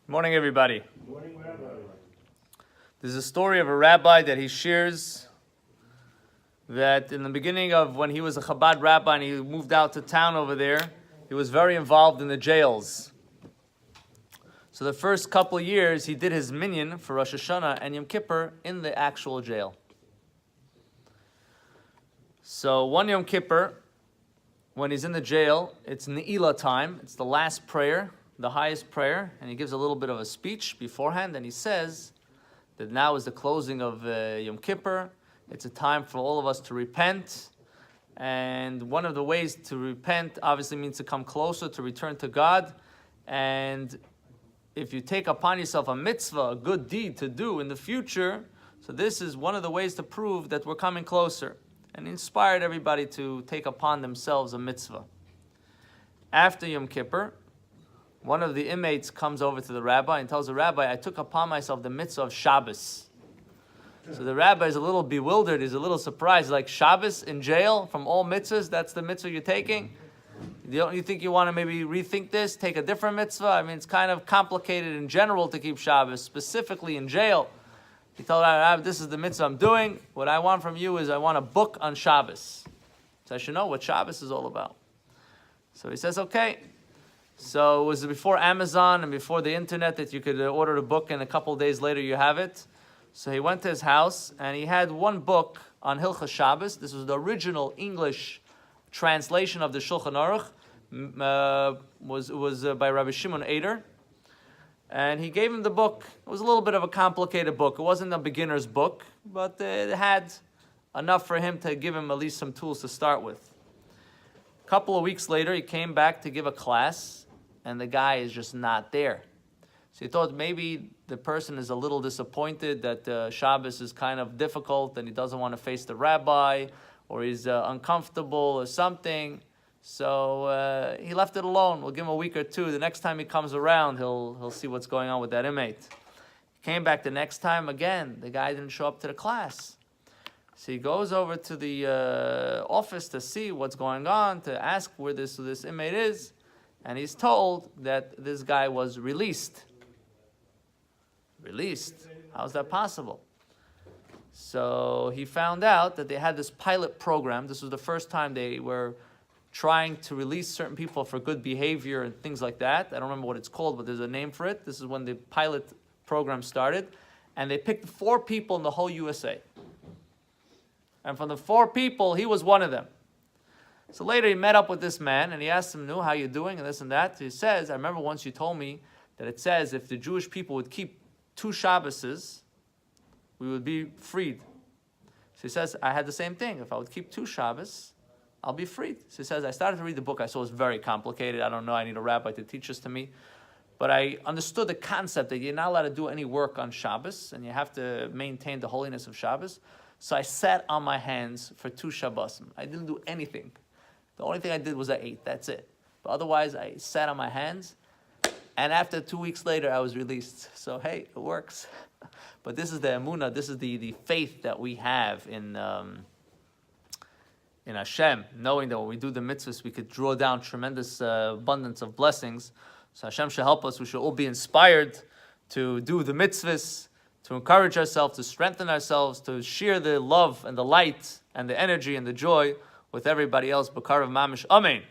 Good morning, everybody. Good morning, Rabbi. There's a story of a rabbi that he shares that in the beginning of when he was a Chabad rabbi and he moved out to town over there, he was very involved in the jails. So the first couple years, he did his minyan for Rosh Hashanah and Yom Kippur in the actual jail. So one Yom Kippur, when he's in the jail, it's Ne'ilah time. It's the last prayer, the highest prayer, and he gives a little bit of a speech beforehand, and he says that now is the closing of Yom Kippur. It's a time for all of us to repent, and one of the ways to repent obviously means to come closer, to return to God, and if you take upon yourself a mitzvah, a good deed to do in the future, so this is one of the ways to prove that we're coming closer, and he inspired everybody to take upon themselves a mitzvah. After Yom Kippur, one of the inmates comes over to the rabbi and tells the rabbi, I took upon myself the mitzvah of Shabbos. So the rabbi is a little bewildered, he's a little surprised, like Shabbos in jail from all mitzvahs, that's the mitzvah you're taking? Don't you think you want to maybe rethink this, take a different mitzvah? I mean, it's kind of complicated in general to keep Shabbos, specifically in jail. He told the rabbi, this is the mitzvah I'm doing. What I want from you is I want a book on Shabbos. So I should know what Shabbos is all about. So he says, okay. So it was before Amazon and before the internet that you could order a book and a couple of days later you have it. So he went to his house and he had one book on Hilchas Shabbos. This was the original English translation of the Shulchan Aruch. Was by Rabbi Shimon Eder. And he gave him the book. It was a little bit of a complicated book. It wasn't a beginner's book, but it had enough for him to give him at least some tools to start with. A couple of weeks later, he came back to give a class, and the guy is just not there. So he thought maybe the person is a little disappointed that Shabbos is kind of difficult and he doesn't want to face the rabbi, or he's uncomfortable or something. So he left it alone. We'll give him a week or two. The next time he comes around, he'll see what's going on with that inmate. He came back the next time again. The guy didn't show up to the class. So he goes over to the office to see what's going on, to ask where this inmate is. And he's told that this guy was released. Released? How's that possible? So he found out that they had this pilot program. This was the first time they were trying to release certain people for good behavior and things like that. I don't remember what it's called, but there's a name for it. This is when the pilot program started. And they picked 4 people in the whole USA. And from the 4 people, he was one of them. So later he met up with this man and he asked him, how you doing and this and that. He says, I remember once you told me that it says if the Jewish people would keep 2 Shabboses, we would be freed. So he says, I had the same thing. If I would keep 2 Shabbos, I'll be freed. So he says, I started to read the book. I saw it's very complicated. I don't know. I need a rabbi to teach this to me. But I understood the concept that you're not allowed to do any work on Shabbos and you have to maintain the holiness of Shabbos. So I sat on my hands for 2 Shabbosim. I didn't do anything. The only thing I did was I ate. That's it. But otherwise, I sat on my hands. And after 2 weeks later, I was released. So, hey, it works. But this is the emunah. This is the faith that we have in Hashem, knowing that when we do the mitzvahs, we could draw down tremendous abundance of blessings. So Hashem should help us. We should all be inspired to do the mitzvahs, to encourage ourselves, to strengthen ourselves, to share the love and the light and the energy and the joy with everybody else. B'karav mamish. Amen.